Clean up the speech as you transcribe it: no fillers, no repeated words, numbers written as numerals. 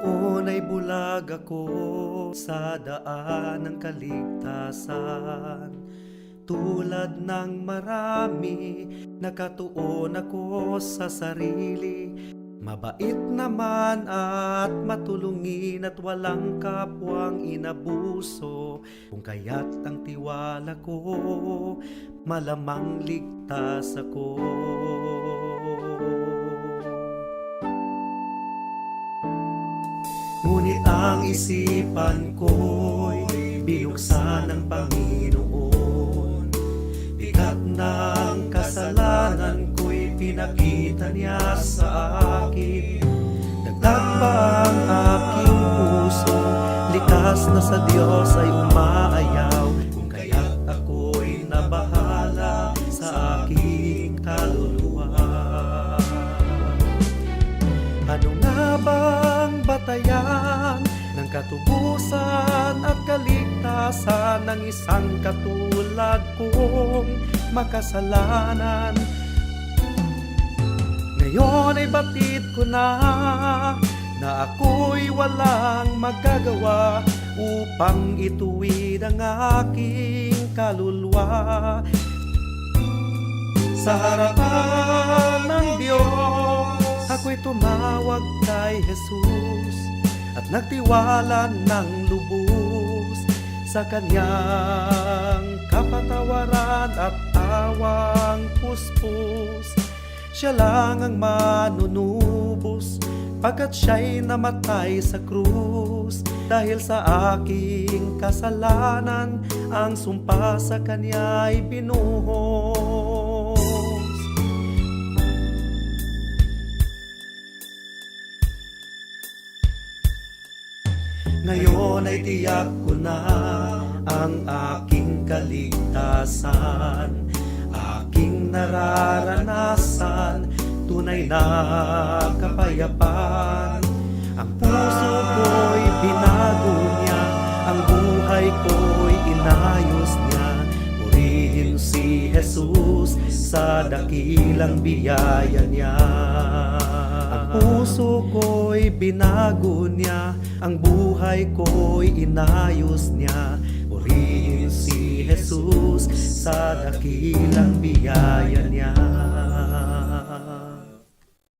Noon ay bulag ako sa daan ng kaligtasan. Tulad ng marami, nakatuon ako sa sarili. Mabait naman at matulungin at walang kapwang inabuso. Kung kaya't ang tiwala ko, malamang ligtas ako. Ngunit ang isipan ko'y binuksan ng Panginoon. Bigat ng kasalanan ko'y pinakita niya sa akin. Dagdag pa ang aking puso, likas na sa Diyos ay umaayaw. Kung kaya't ako'y nabahala sa aking kaluluwa. Ano nga bang batayan ng katubusan at kaligtasan ng isang katulad kong makasalanan? Ngayon ay batid ko na ako'y walang magagawa upang ituwid ang aking kaluluwa. Sa harapan ng Diyos, ako'y tumawag kay Jesus at nagtiwala ng lubos sa Kanyang kapatawaran at awang puspos. Siya lang ang manunubos pagkat siya'y namatay sa krus. Dahil sa aking kasalanan, ang sumpa sa Kanya'y binuhos. Ngayon ay tiyak ko na ang aking kaligtasan, aking nararanasan, tunay na kapayapaan. Ang puso ko'y binago niya, ang buhay ko'y inayos niya. Purihin si Jesus sa dakilang biyaya niya. Ang puso ko'y binago niya, ang buhay ko'y inayos niya. Purihin si Jesus sa dakilang biyaya niya.